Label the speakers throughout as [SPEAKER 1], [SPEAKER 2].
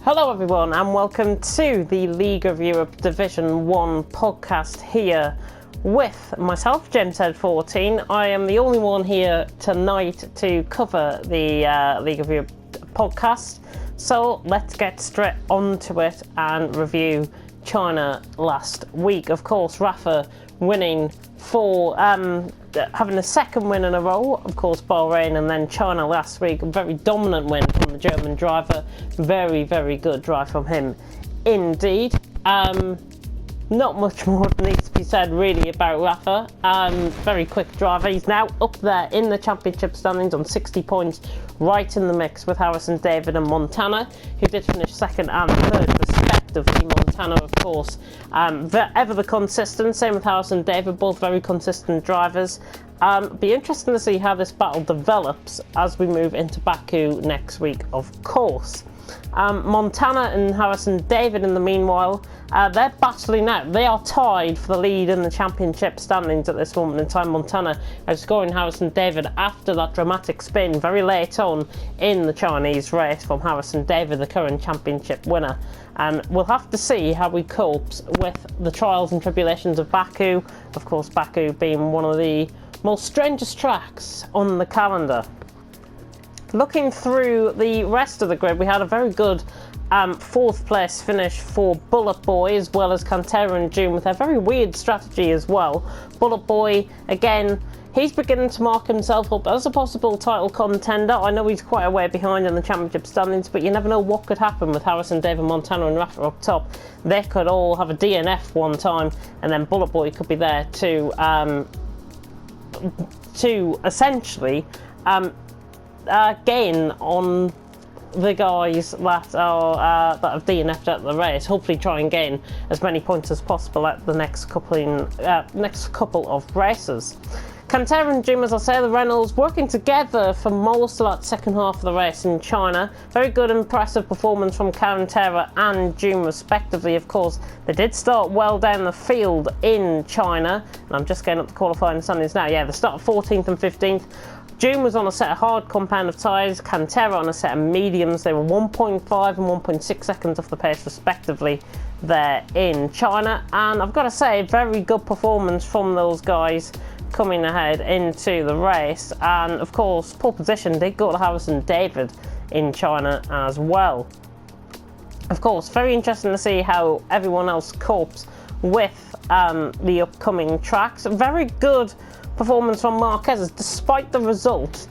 [SPEAKER 1] Hello everyone and welcome to the League of Europe Division 1 podcast here with myself, James Head 14. I am the only one here tonight to cover the League of Europe podcast. So let's get straight onto it and review China last week. Of course, Rafa winning for having a second win in a row. Of course, Bahrain and then China last week. A very dominant win from the German driver. Very, very good drive from him indeed. Not much more needs to be said really about Rafa. Very quick driver. He's now up there in the championship standings on 60 points, right in the mix with Harrison David and Montana, who did finish second and third respectively. Montana, of course, ever the consistent. Same with Harrison David, both very consistent drivers. Be interesting to see how this battle develops as we move into Baku next week, of course. Montana and Harrison David, in the meanwhile, they're battling out. They are tied for the lead in the championship standings at this moment in time. Montana outscoring Harrison David after that dramatic spin very late on in the Chinese race from Harrison David, the current championship winner. And we'll have to see how he copes with the trials and tribulations of Baku. Of course, Baku being one of the most strangest tracks on the calendar. Looking through the rest of the grid, we had a very good fourth place finish for Bullet Boy as well as Cantera and June with a very weird strategy as well. Bullet Boy, again, he's beginning to mark himself up as a possible title contender. I know he's quite a way behind in the championship standings, but you never know what could happen with Harrison, David, Montana and Rafa up top. They could all have a DNF one time and then Bullet Boy could be there to essentially gain on the guys that are that have DNF'd at the race. Hopefully try and gain as many points as possible at the next couple of races. Cantera and Jim, as I say, the Reynolds working together for most of that second half of the race in China. Very good, impressive performance from Cantera and Jim respectively. Of course, they did start well down the field in China. And I'm just getting up the qualifying standings now. Yeah, they started 14th and 15th. June was on a set of hard compound of tyres, Cantera on a set of mediums. They were 1.5 and 1.6 seconds off the pace respectively there in China. And I've got to say, very good performance from those guys coming ahead into the race. And of course, pole position did go to Harrison David in China as well. Of course, very interesting to see how everyone else copes with the upcoming tracks. Very good performance from Marquez despite the result,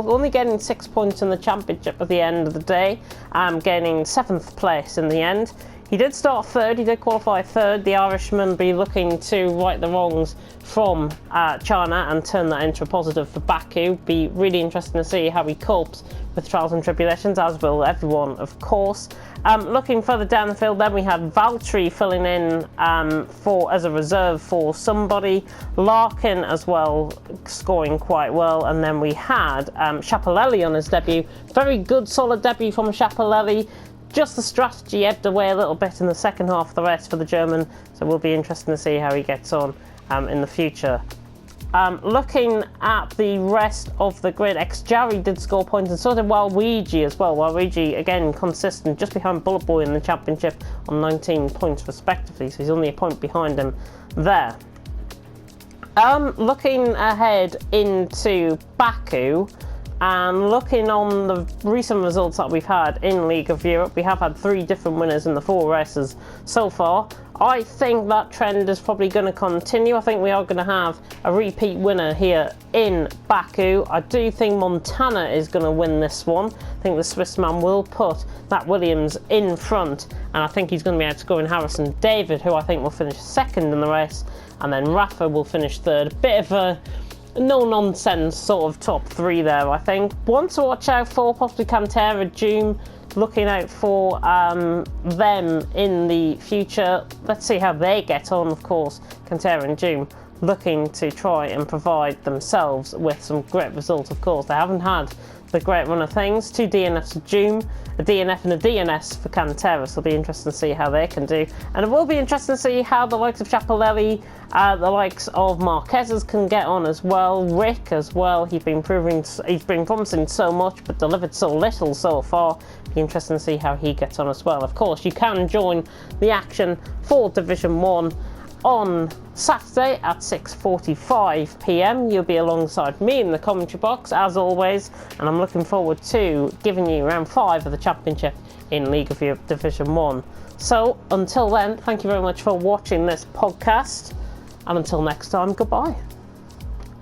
[SPEAKER 1] only getting 6 points in the championship at the end of the day, gaining 7th place in the end. He did start third, he did qualify third. The Irishman be looking to right the wrongs from China and turn that into a positive for Baku. Be really interesting to see how he copes with trials and tribulations, as will everyone, of course. Looking further down the field, then we had Valtteri filling in as a reserve for somebody. Larkin as well, scoring quite well. And then we had Schiaparelli on his debut. Very good, solid debut from Schiaparelli. Just the strategy ebbed away a little bit in the second half of the race for the German, so we'll be interesting to see how he gets on in the future. Looking at the rest of the grid, Xjari did score points and so did Waluigi as well. Waluigi, again, consistent, just behind Bullet Boy in the championship on 19 points respectively, so he's only a point behind him there. Looking ahead into Baku, and looking on the recent results that we've had in League of Europe, we have had 3 different winners in the 4 races so far. I think that trend is probably going to continue. I think we are going to have a repeat winner here in Baku. I do think Montana is going to win this one. I think the Swiss man will put Matt Williams in front, and I think he's going to be able to go in Harrison David, who I think will finish second in the race, and then Rafa will finish third. A bit of a no-nonsense sort of top 3 there, I think. One to watch out for, possibly Cantera, June, looking out for them in the future. Let's see how they get on, of course. Cantera and June looking to try and provide themselves with some great results, of course. They haven't had the great run of things. 2 DNFs for June, a DNF and a DNS for Cantera, so it'll be interesting to see how they can do. And it will be interesting to see how the likes of Schiaparelli, the likes of Marquez can get on as well. Rick as well, he's been promising so much but delivered so little so far. Be be interesting to see how he gets on as well. Of course, you can join the action for Division 1 on Saturday at 6:45 p.m. You'll be alongside me in the commentary box as always, and I'm looking forward to giving you round 5 of the championship in League of Europe Division 1. So until then, thank you very much for watching this podcast, and until next time, goodbye.